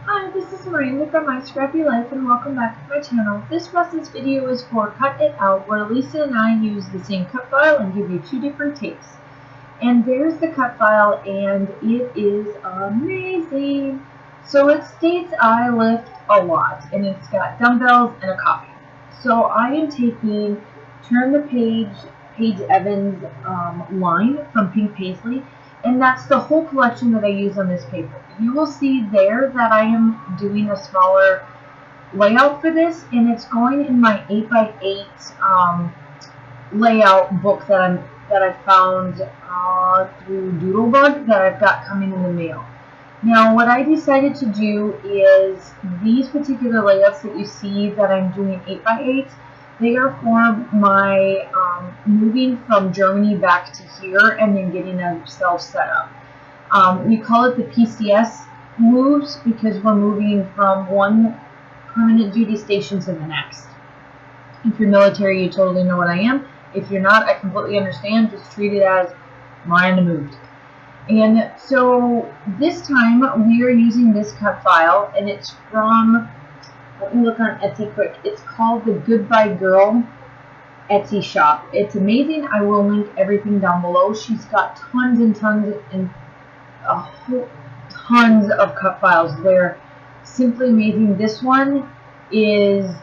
Hi, this is Miranda from My Scrappy Life and welcome back to my channel. This process video is for Cut.It.Out where Lisa and I use the same cut file and give you two different takes. And there's the cut file and it is amazing. So it states I lift a lot and it's got dumbbells and a coffee. So I am taking Turn the Paige Evans line from Pink Paisley. And that's the whole collection that I use on this paper. You will see there that I am doing a smaller layout for this, and it's going in my 8x8 layout book that I found through Doodlebug that I've got coming in the mail. Now, what I decided to do is these particular layouts that you see that I'm doing 8x8. They are for my moving from Germany back to here and then getting ourselves set up. We call it the Paste-eez moves because we're moving from one permanent duty station to the next. If you're military, you totally know what I am. If you're not, I completely understand. Just treat it as Miranda moved. And so this time we are using this cut file, and it's from, let me look on Etsy quick. It's called the Goodbygirl Etsy shop. It's amazing. I will link everything down below. She's got tons and tons and tons of cut files. They're simply amazing. This one is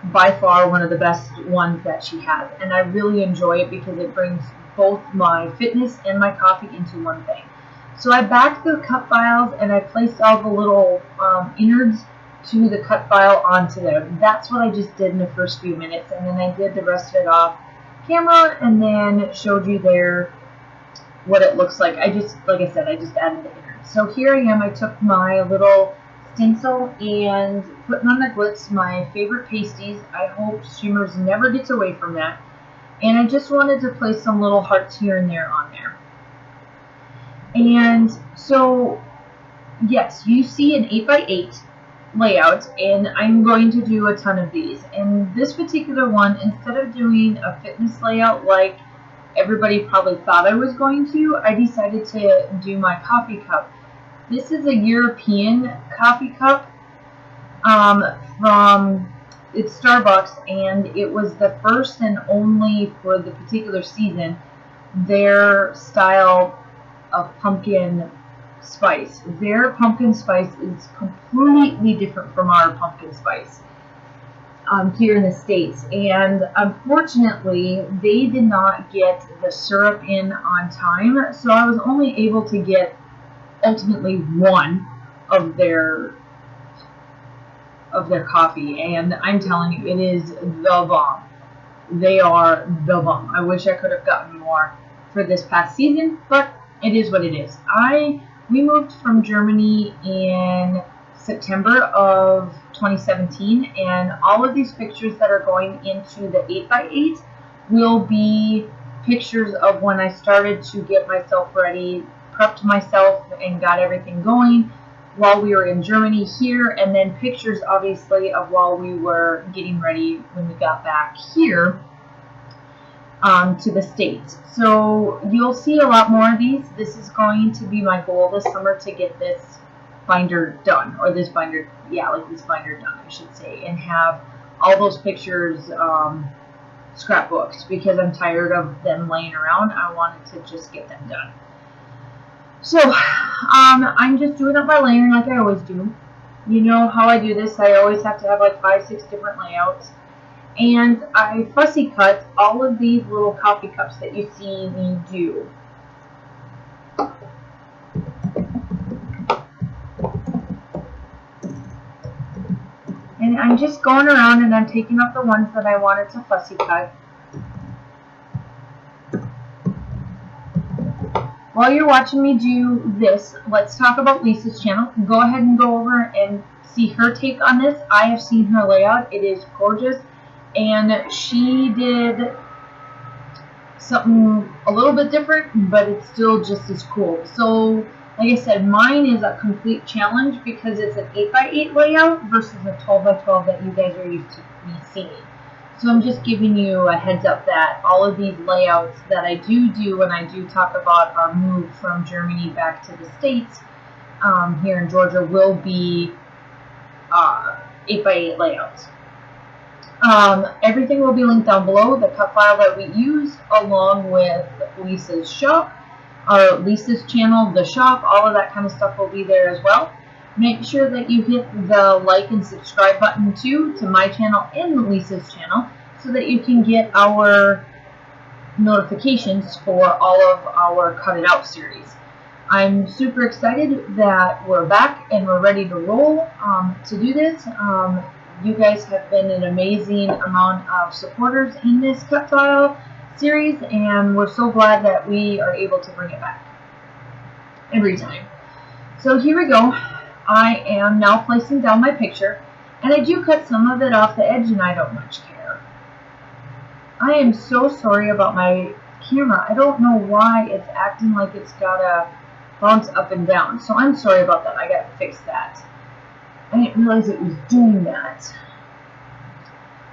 by far one of the best ones that she has, and I really enjoy it because it brings both my fitness and my coffee into one thing. So I backed the cut files and I placed all the little innards to the cut file onto there. That's what I just did in the first few minutes, and then I did the rest of it off camera and then showed you there what it looks like. Like I said, I just added the innards. So here I am. I took my little stencil and putting on the Glitz, my favorite Paste-eez. I hope Shimmers never gets away from that. And I just wanted to place some little hearts here and there on there. And so, yes, you see an 8x8 layout, and I'm going to do a ton of these. And this particular one, instead of doing a fitness layout like everybody probably thought I was going to, I decided to do my coffee cup. This is a European coffee cup from it's Starbucks, and it was the first and only for the particular season their style of pumpkin spice. Their pumpkin spice is completely different from our pumpkin spice here in the States, and unfortunately they did not get the syrup in on time, so I was only able to get ultimately one of their coffee, and I'm telling you, it is the bomb. They are the bomb. I wish I could have gotten more for this past season, but it is what it is. We moved from Germany in September of 2017, and all of these pictures that are going into the 8x8 will be pictures of when I started to get myself ready, prepped myself, and got everything going while we were in Germany here, and then pictures obviously of while we were getting ready when we got back here to the States. So you'll see a lot more of these. This is going to be my goal this summer, to get this binder done, or this binder, yeah, like this binder done, I should say, and have all those pictures scrapbooks, because I'm tired of them laying around. I wanted to just get them done. So I'm just doing up my layering like I always do. You know how I do this. I always have to have like 5-6 different layouts. And I fussy cut all of these little coffee cups that you see me do. And I'm just going around and I'm taking up the ones that I wanted to fussy cut. While you're watching me do this, let's talk about Lisa's channel. Go ahead and go over and see her take on this. I have seen her layout. It is gorgeous. And she did something a little bit different, but it's still just as cool. So, like I said, mine is a complete challenge because it's an 8x8 layout versus a 12x12 that you guys are used to me seeing. So I'm just giving you a heads up that all of these layouts that I do when I do talk about our move from Germany back to the States, here in Georgia will be 8x8 layouts. Everything will be linked down below, the cut file that we used, along with Lisa's shop, or Lisa's channel, the shop, all of that kind of stuff will be there as well. Make sure that you hit the like and subscribe button too, to my channel and Lisa's channel, so that you can get our notifications for all of our Cut.It.Out series. I'm super excited that we're back and we're ready to roll to do this. You guys have been an amazing amount of supporters in this cut file series, and we're so glad that we are able to bring it back every time. So here we go. I am now placing down my picture, and I do cut some of it off the edge, and I don't much care. I am so sorry about my camera. I don't know why it's acting like it's got a bounce up and down, so I'm sorry about that. I gotta fix that. I didn't realize it was doing that.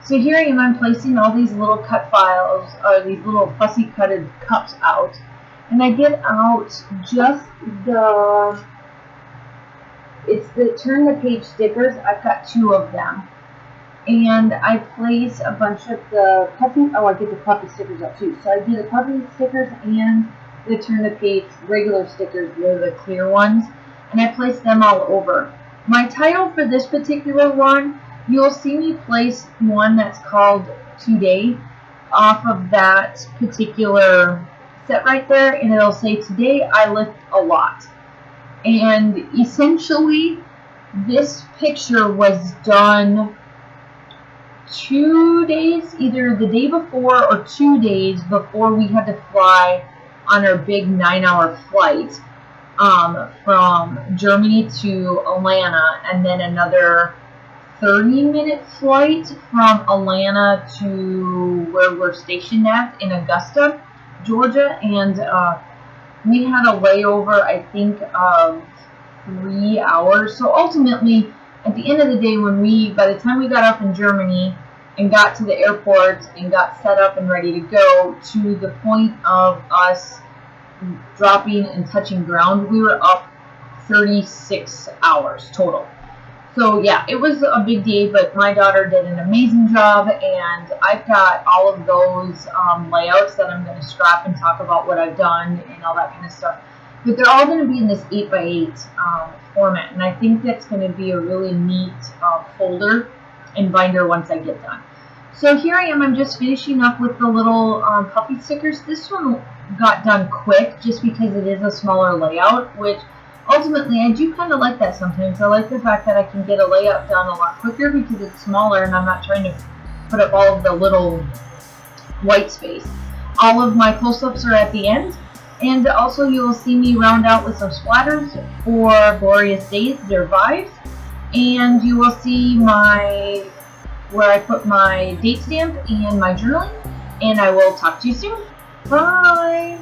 So here I am, I'm placing all these little cut files, or these little fussy cutted cups out. And I get out just it's the turn the page stickers. I've got 2 of them. And I place a bunch of the puppy, I get the puppy stickers out too. So I do the puppy stickers and the turn the page regular stickers, they're the clear ones. And I place them all over. My title for this particular one, you'll see me place one that's called Today off of that particular set right there, and it'll say Today I Lift a Lot. And essentially this picture was done 2 days, either the day before or 2 days before we had to fly on our big 9-hour flight from Germany to Atlanta, and then another 30-minute flight from Atlanta to where we're stationed at in Augusta, Georgia. And we had a layover, I think, of 3 hours. So ultimately, at the end of the day, by the time we got up in Germany and got to the airport and got set up and ready to go, to the point of us dropping and touching ground, we were up 36 hours total. So yeah, it was a big day, but my daughter did an amazing job, and I've got all of those layouts that I'm going to scrap and talk about what I've done and all that kind of stuff. But they're all going to be in this 8x8 format, and I think that's going to be a really neat folder and binder once I get done. So here I am, I'm just finishing up with the little puppy stickers. This one got done quick just because it is a smaller layout, which ultimately I do kind of like that sometimes. I like the fact that I can get a layout done a lot quicker because it's smaller and I'm not trying to put up all of the little white space. All of my close-ups are at the end, and also you will see me round out with some splatters for Glorious Days, they're Vibez, and you will see where I put my date stamp and my journaling, and I will talk to you soon. Bye!